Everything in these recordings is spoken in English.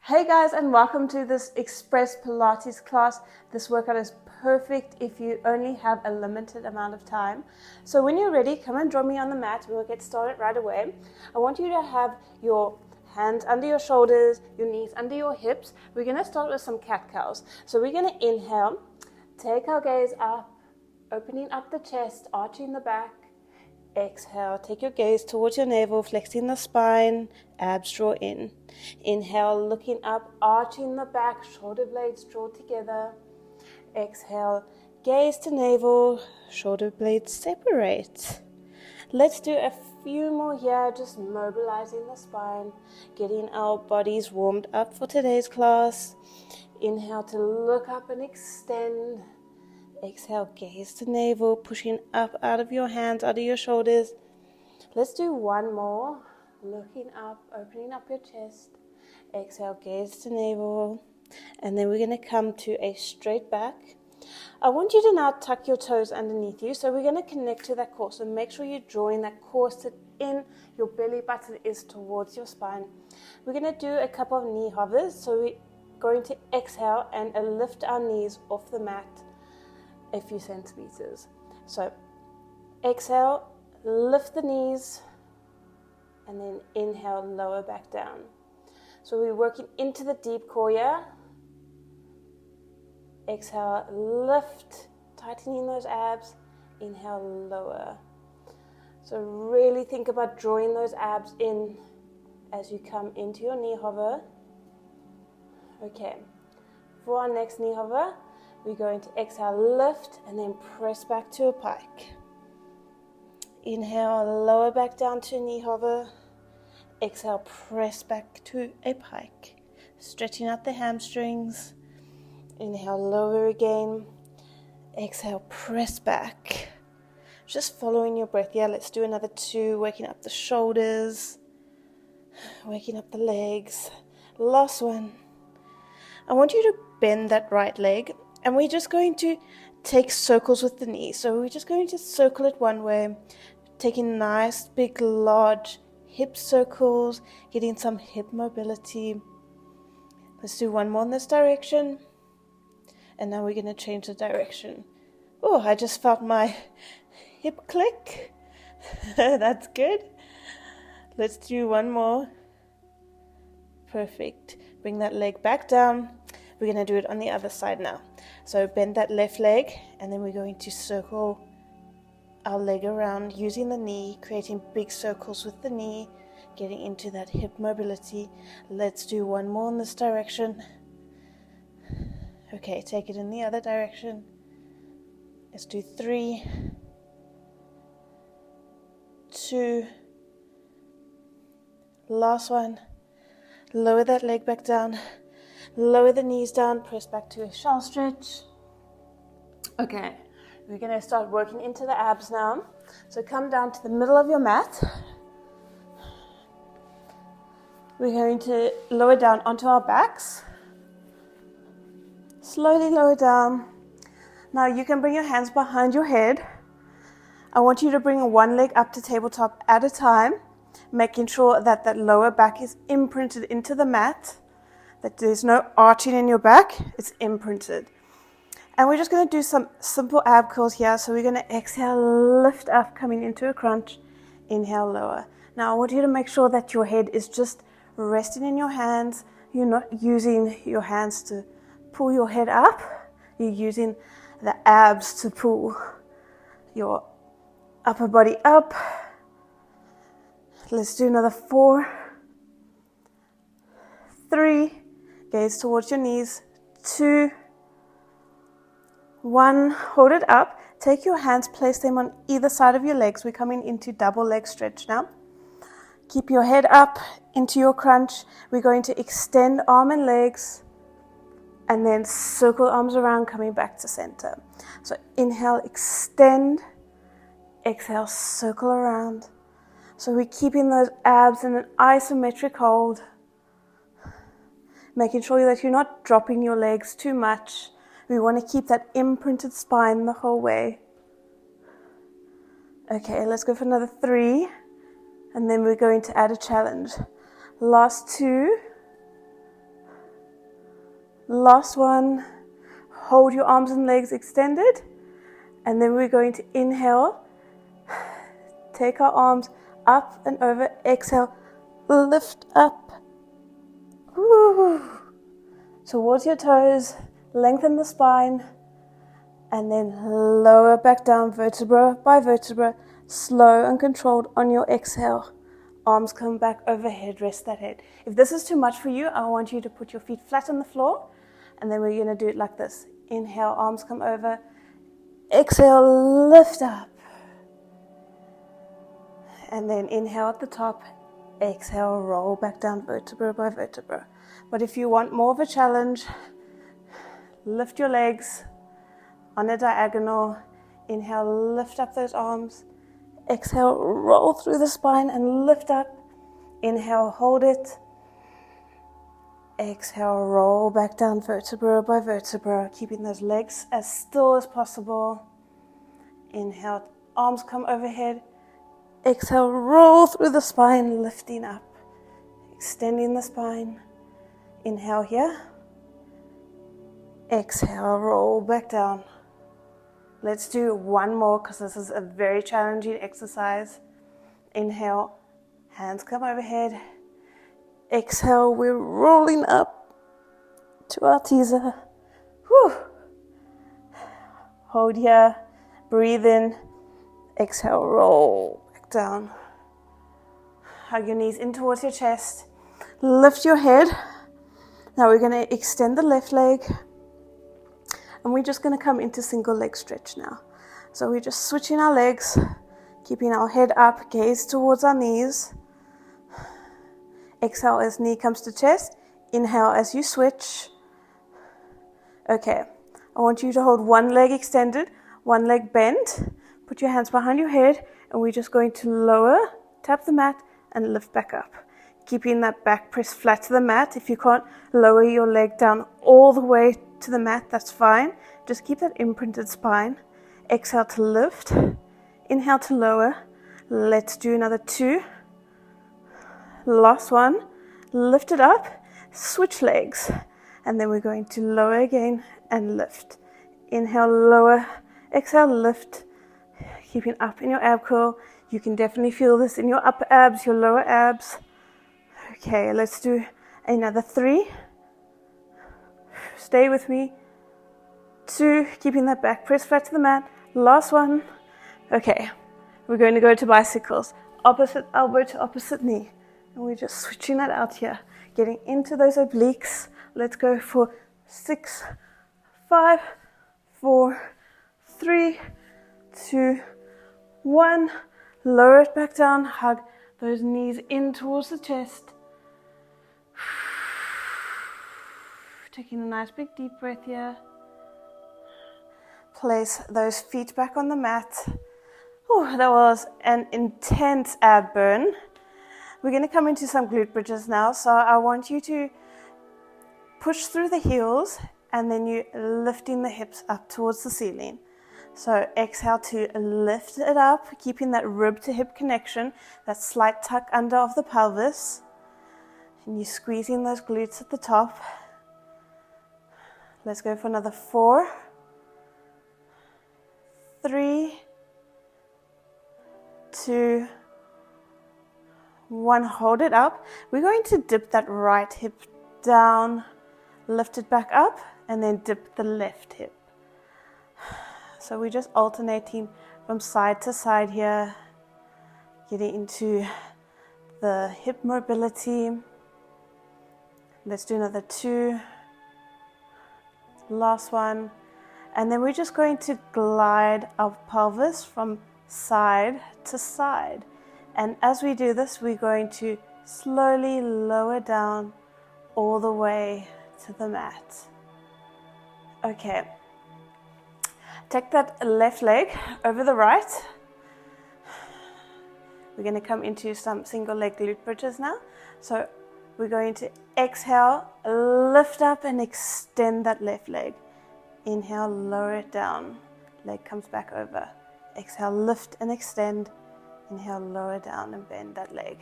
Hey guys, and welcome to this Express Pilates class. This workout is perfect if you only have a limited amount of time. So when you're ready, come and join me on the mat. We'll get started right away. I want you to have your hands under your shoulders, your knees under your hips. We're going to start with some cat-cows. So we're going to inhale, take our gaze up, opening up the chest, arching the back. Exhale, take your gaze towards your navel, flexing the spine, abs draw in. Inhale, looking up, arching the back, shoulder blades draw together. Exhale, gaze to navel, shoulder blades separate. Let's do a few more here, just mobilizing the spine, getting our bodies warmed up for today's class. Inhale to look up and extend. Exhale, gaze to navel, pushing up out of your hands, out of your shoulders. Let's do one more. Looking up, opening up your chest. Exhale, gaze to navel. And then we're going to come to a straight back. I want you to now tuck your toes underneath you. So we're going to connect to that core. So make sure you're drawing that core sit in. Your belly button is towards your spine. We're going to do a couple of knee hovers. So we're going to exhale and lift our knees off the mat a few centimeters. So exhale, lift the knees, and then inhale, lower back down. So we're working into the deep core here. Exhale, lift, tightening those abs. Inhale, lower. So really think about drawing those abs in as you come into your knee hover. Okay, for our next knee hover, we're going to exhale, lift, and then press back to a pike. Inhale, lower back down to a knee hover. Exhale, press back to a pike. Stretching out the hamstrings. Inhale, lower again. Exhale, press back. Just following your breath. Yeah, let's do another 2. Waking up the shoulders. Waking up the legs. Last one. I want you to bend that right leg. And we're just going to take circles with the knee. So we're just going to circle it one way, taking nice, big, large hip circles, getting some hip mobility. Let's do one more in this direction. And now we're going to change the direction. Oh, I just felt my hip click. That's good. Let's do one more. Perfect. Bring that leg back down. We're going to do it on the other side now. So bend that left leg, and then we're going to circle our leg around using the knee, creating big circles with the knee, getting into that hip mobility. Let's do one more in this direction. Okay, take it in the other direction. Let's do 3, 2, last one. Lower that leg back down. Lower the knees down, press back to a shell stretch. Okay, we're going to start working into the abs now. So come down to the middle of your mat. We're going to lower down onto our backs. Slowly lower down. Now you can bring your hands behind your head. I want you to bring one leg up to tabletop at a time, making sure that that lower back is imprinted into the mat. That there's no arching in your back, it's imprinted. And we're just going to do some simple ab curls here. So we're going to exhale, lift up, coming into a crunch. Inhale, lower. Now I want you to make sure that your head is just resting in your hands. You're not using your hands to pull your head up. You're using the abs to pull your upper body up. Let's do another 4, 3, gaze towards your knees, 2, 1, hold it up. Take your hands, place them on either side of your legs. We're coming into double leg stretch now. Keep your head up into your crunch. We're going to extend arm and legs and then circle arms around, coming back to center. So inhale, extend. Exhale, circle around. So we're keeping those abs in an isometric hold. Making sure that you're not dropping your legs too much. We want to keep that imprinted spine the whole way. Okay, let's go for another 3. And then we're going to add a challenge. Last 2. Last one. Hold your arms and legs extended. And then we're going to inhale. Take our arms up and over. Exhale. Lift up. Woo. Towards your toes. Lengthen the spine. And then lower back down vertebra by vertebra. Slow and controlled on your exhale. Arms come back overhead, rest that head. If this is too much for you, I want you to put your feet flat on the floor, and then we're going to do it like this. Inhale, arms come over. Exhale, lift up. And then inhale at the top. Exhale, roll back down vertebra by vertebra. But if you want more of a challenge, lift your legs on a diagonal. Inhale, lift up those arms. Exhale, roll through the spine and lift up. Inhale, hold it. Exhale, roll back down vertebra by vertebra, keeping those legs as still as possible. Inhale, arms come overhead. Exhale, roll through the spine, lifting up, extending the spine. Inhale here. Exhale, roll back down. Let's do one more because this is a very challenging exercise. Inhale, hands come overhead. Exhale, we're rolling up to our teaser. Whew. Hold here, breathe in. Exhale, roll back down. Hug your knees in towards your chest. Lift your head. Now we're going to extend the left leg. And we're just going to come into single leg stretch now. So we're just switching our legs, keeping our head up, gaze towards our knees. Exhale as knee comes to chest. Inhale as you switch. Okay, I want you to hold one leg extended, one leg bent. Put your hands behind your head, and we're just going to lower, tap the mat, and lift back up. Keeping that back press flat to the mat. If you can't lower your leg down all the way to the mat, that's fine. Just keep that imprinted spine. Exhale to lift. Inhale to lower. Let's do another 2. Last one. Lift it up. Switch legs. And then we're going to lower again and lift. Inhale, lower. Exhale, lift. Keeping up in your ab curl. You can definitely feel this in your upper abs, your lower abs. Okay, let's do another 3. Stay with me. 2, keeping that back press flat to the mat. Last one. Okay, we're going to go to bicycles. Opposite elbow to opposite knee. And we're just switching that out here. Getting into those obliques. Let's go for 6, 5, 4, 3, 2, 1. Lower it back down. Hug those knees in towards the chest. Taking a nice big deep breath here. Place those feet back on the mat. Oh, that was an intense ab burn. We're going to come into some glute bridges now. So I want you to push through the heels and then you lifting the hips up towards the ceiling. So exhale to lift it up, keeping that rib to hip connection, that slight tuck under of the pelvis. And you're squeezing those glutes at the top. Let's go for another 4, 3, 2, 1. Hold it up. We're going to dip that right hip down, lift it back up, and then dip the left hip. So we're just alternating from side to side here, getting into the hip mobility. Let's do another 2. Last one. And then we're just going to glide our pelvis from side to side. And as we do this, we're going to slowly lower down all the way to the mat. Okay. Take that left leg over the right. We're going to come into some single leg glute bridges now. So we're going to exhale, lift up and extend that left leg. Inhale, lower it down. Leg comes back over. Exhale, lift and extend. Inhale, lower down and bend that leg.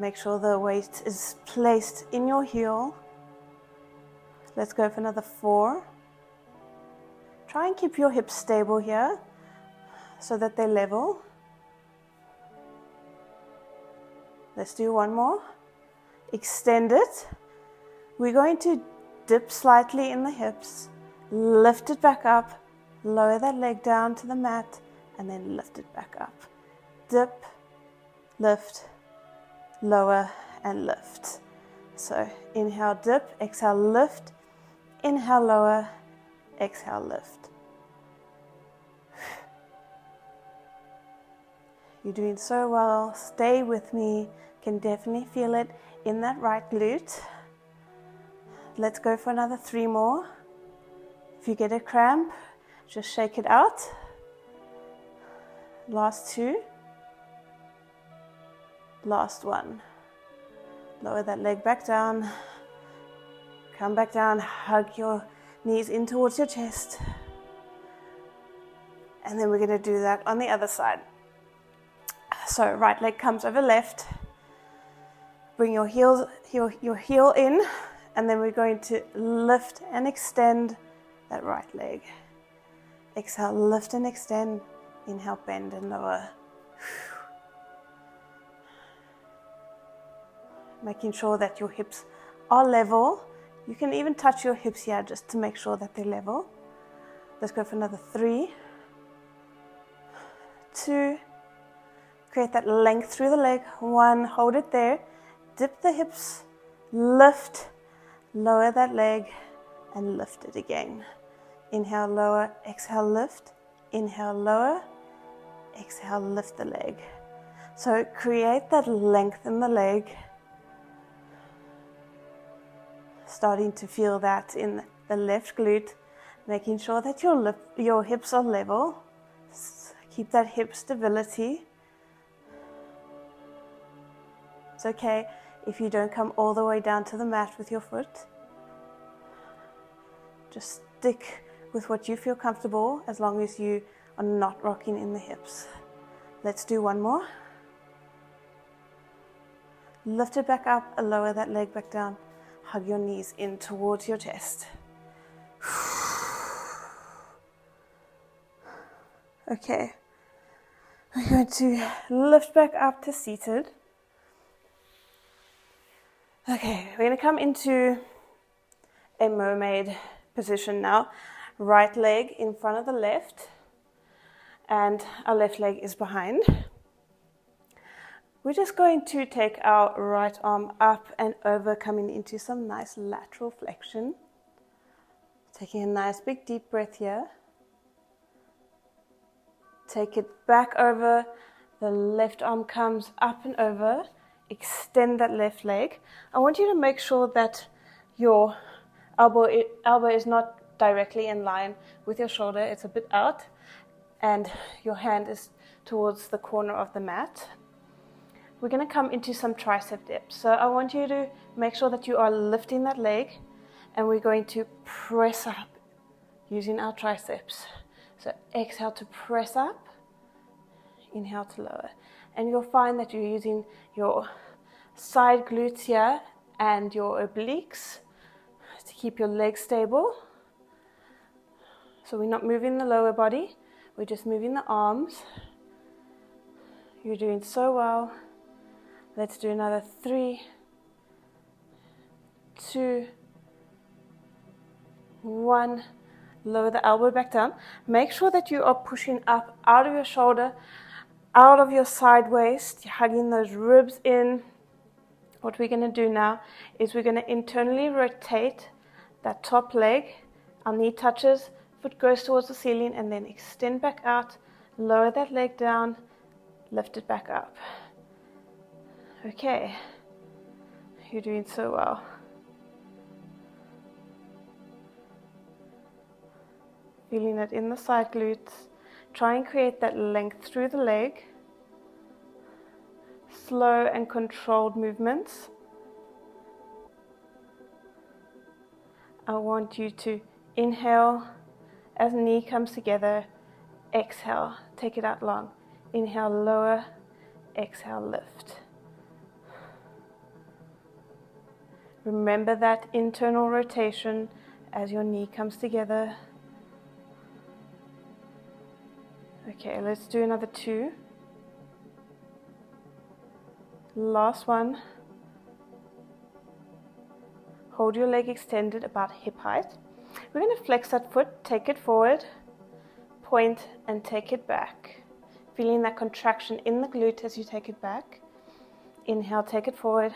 Make sure the weight is placed in your heel. Let's go for another 4. Try and keep your hips stable here so that they're level. Let's do one more. Extend it. We're going to dip slightly in the hips, lift it back up, lower that leg down to the mat, and then lift it back up. Dip, lift, lower, and lift. So inhale, dip, exhale, lift, inhale, lower, exhale, lift. You're doing so well. Stay with me. Can definitely feel it in that right glute. Let's go for another 3 more. If you get a cramp, just shake it out. Last 2. Last 1. Lower that leg back down. Come back down. Hug your knees in towards your chest. And then we're going to do that on the other side. So right leg comes over left. Bring your heel in, and then we're going to lift and extend that right leg. Exhale, lift and extend. Inhale, bend and lower. Making sure that your hips are level. You can even touch your hips here just to make sure that they're level. Let's go for another 3, 2. Create that length through the leg. 1, hold it there. Dip the hips, lift, lower that leg, and lift it again. Inhale, lower, exhale, lift. Inhale, lower, exhale, lift the leg. So create that length in the leg. Starting to feel that in the left glute. Making sure that your hips are level. Keep that hip stability. It's okay if you don't come all the way down to the mat with your foot. Just stick with what you feel comfortable as long as you are not rocking in the hips. Let's do 1 more. Lift it back up, lower that leg back down. Hug your knees in towards your chest. Okay. We're going to lift back up to seated. Okay, we're going to come into a mermaid position now. Right leg in front of the left, and our left leg is behind. We're just going to take our right arm up and over, coming into some nice lateral flexion. Taking a nice big deep breath here. Take it back over. The left arm comes up and over. Extend that left leg. I want you to make sure that your elbow is not directly in line with your shoulder. It's a bit out, and your hand is towards the corner of the mat. We're going to come into some tricep dips. So I want you to make sure that you are lifting that leg, and we're going to press up using our triceps. So exhale to press up, inhale to lower. And you'll find that you're using your side glutes here and your obliques to keep your legs stable. So we're not moving the lower body, we're just moving the arms. You're doing so well. Let's do another 3, 2, 1. Lower the elbow back down. Make sure that you are pushing up out of your shoulder, out of your side waist, hugging those ribs in. What we're going to do now is we're going to internally rotate that top leg. Our knee touches, foot goes towards the ceiling, and then extend back out, lower that leg down, lift it back up. Okay, you're doing so well. Feeling it in the side glutes. Try and create that length through the leg. Slow and controlled movements. I want you to inhale as knee comes together. Exhale, take it out long. Inhale, lower. Exhale, lift. Remember that internal rotation as your knee comes together. Okay, let's do another 2. Last one. Hold your leg extended about hip height. We're going to flex that foot, take it forward, point and take it back. Feeling that contraction in the glute as you take it back. Inhale, take it forward.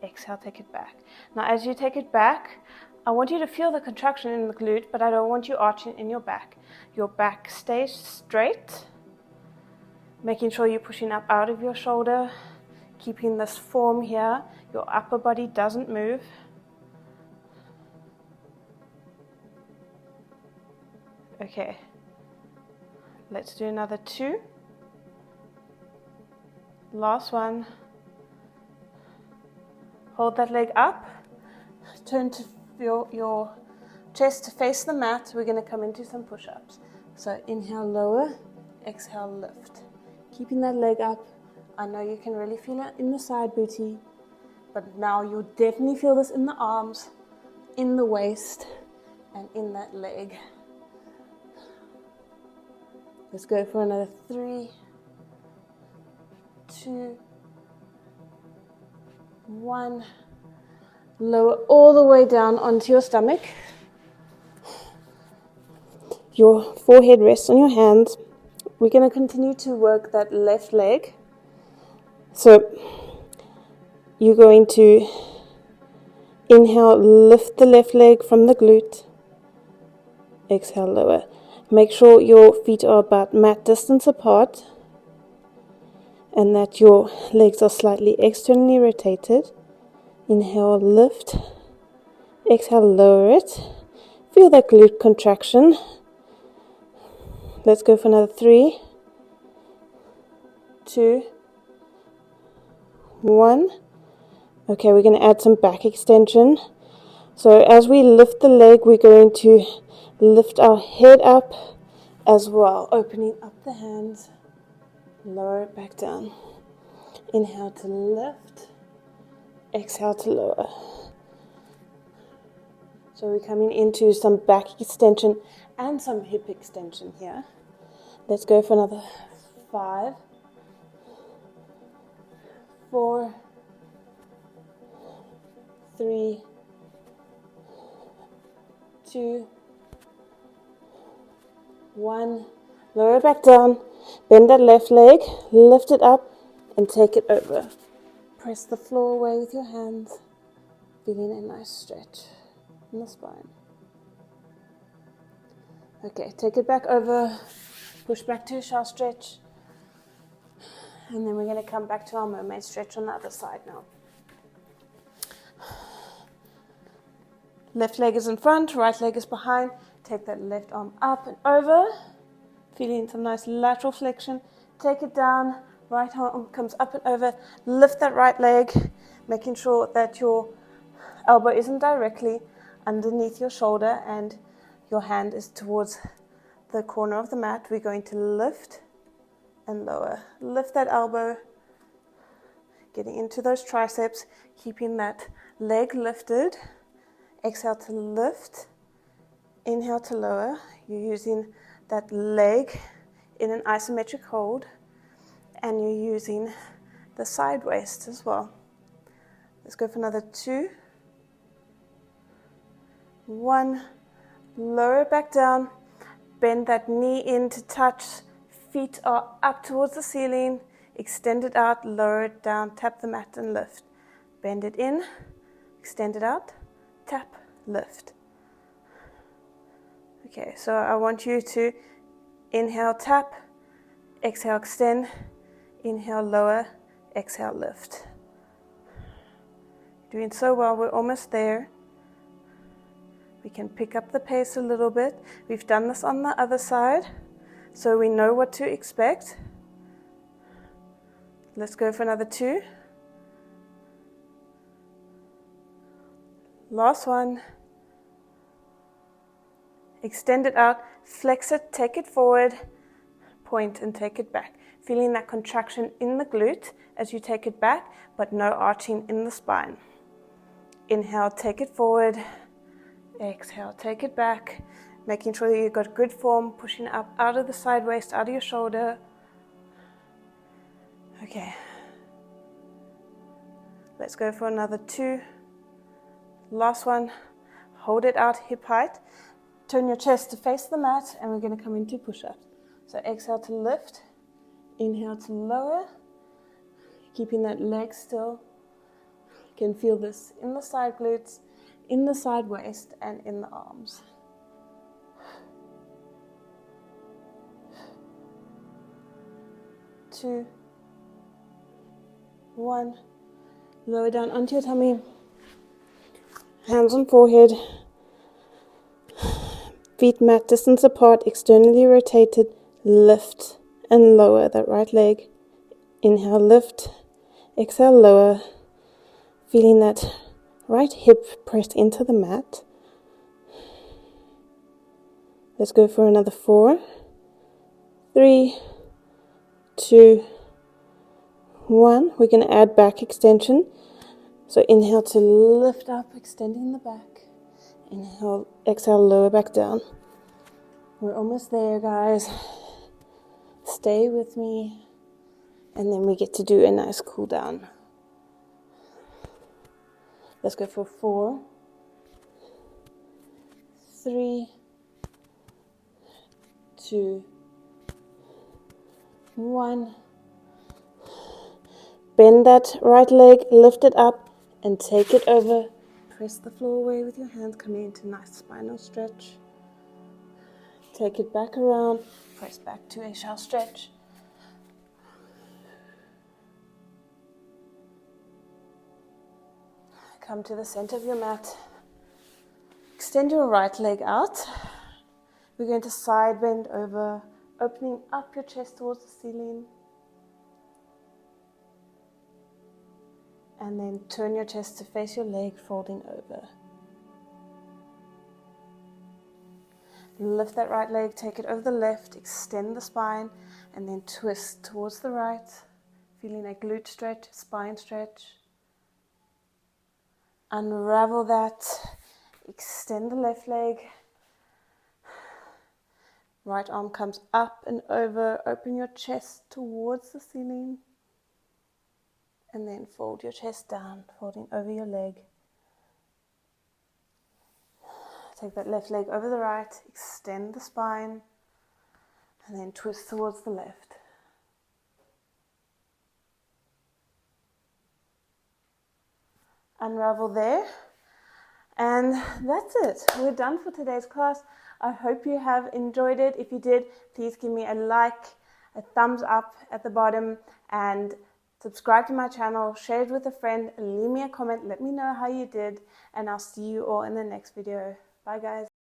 Exhale, take it back. Now as you take it back, I want you to feel the contraction in the glute, but I don't want you arching in your back. Your back stays straight, making sure you're pushing up out of your shoulder, keeping this form here. Your upper body doesn't move. Okay, let's do another 2. Last one. Hold that leg up. Turn to your chest to face the mat. We're going to come into some push-ups. So inhale, lower. Exhale, lift. Keeping that leg up. I know you can really feel it in the side booty, but now you'll definitely feel this in the arms, in the waist, and in that leg. Let's go for another 3, 2, 1. Lower all the way down onto your stomach. Your forehead rests on your hands. We're going to continue to work that left leg. So you're going to inhale, lift the left leg from the glute. Exhale, lower. Make sure your feet are about mat distance apart and that your legs are slightly externally rotated. Inhale, lift. Exhale, lower it. Feel that glute contraction. Let's go for another 3, 2, 1. Okay, we're going to add some back extension. So as we lift the leg, we're going to lift our head up as well, opening up the hands, lower it back down. Inhale to lift, exhale to lower. So we're coming into some back extension and some hip extension here. Let's go for another 5, 4, 3, 2, 1. Lower it back down. Bend that left leg, lift it up, and take it over. Press the floor away with your hands, feeling a nice stretch in the spine. Okay, take it back over, push back to a shallow stretch, and then we're going to come back to our mermaid stretch on the other side now. Left leg is in front, right leg is behind. Take that left arm up and over, feeling some nice lateral flexion. Take it down, right arm comes up and over. Lift that right leg, making sure that your elbow isn't directly underneath your shoulder and your hand is towards the corner of the mat. We're going to lift and lower. Lift that elbow, getting into those triceps, keeping that leg lifted. Exhale to lift. Inhale to lower. You're using that leg in an isometric hold, and you're using the side waist as well. Let's go for another 2, 1. Lower it back down. Bend that knee in to touch. Feet are up towards the ceiling. Extend it out, lower it down, tap the mat and lift. Bend it in, extend it out, tap, lift. Okay, so I want you to inhale, tap, exhale, extend, inhale, lower, exhale, lift. Doing so well, we're almost there. We can pick up the pace a little bit. We've done this on the other side, so we know what to expect. Let's go for another 2. Last one. Extend it out, flex it, take it forward, point and take it back. Feeling that contraction in the glute as you take it back, but no arching in the spine. Inhale, take it forward. Exhale, take it back. Making sure that you've got good form, pushing up out of the side waist, out of your shoulder. Okay. Let's go for another 2. Last one. Hold it out hip height. Turn your chest to face the mat, and we're going to come into push-ups. So exhale to lift. Inhale to lower. Keeping that leg still. You can feel this in the side glutes, in the side waist, and in the arms. Two, 1. Lower down onto your tummy. Hands on forehead. Feet mat distance apart, externally rotated. Lift and lower that right leg. Inhale, lift. Exhale, lower. Feeling that right hip pressed into the mat. Let's go for another 4, 3, 2, 1. We're going to add back extension. So inhale to lift up, extending the back. Inhale, exhale, lower back down. We're almost there, guys. Stay with me. And then we get to do a nice cool down. Let's go for 4, 3, 2, 1. Bend that right leg, lift it up, and take it over. Press the floor away with your hands, coming into nice spinal stretch. Take it back around, press back to a shallow stretch. Come to the center of your mat. Extend your right leg out. We're going to side bend over, opening up your chest towards the ceiling. And then turn your chest to face your leg, folding over. Lift that right leg, take it over the left, extend the spine, and then twist towards the right, feeling a glute stretch, spine stretch. Unravel that, extend the left leg. Right arm comes up and over, open your chest towards the ceiling. And then fold your chest down, folding over your leg. Take that left leg over the right, extend the spine, and then twist towards the left. Unravel there. And that's it. We're done for today's class. I hope you have enjoyed it. If you did, please give me a like, a thumbs up at the bottom, and subscribe to my channel, share it with a friend, leave me a comment, let me know how you did, and I'll see you all in the next video. Bye guys.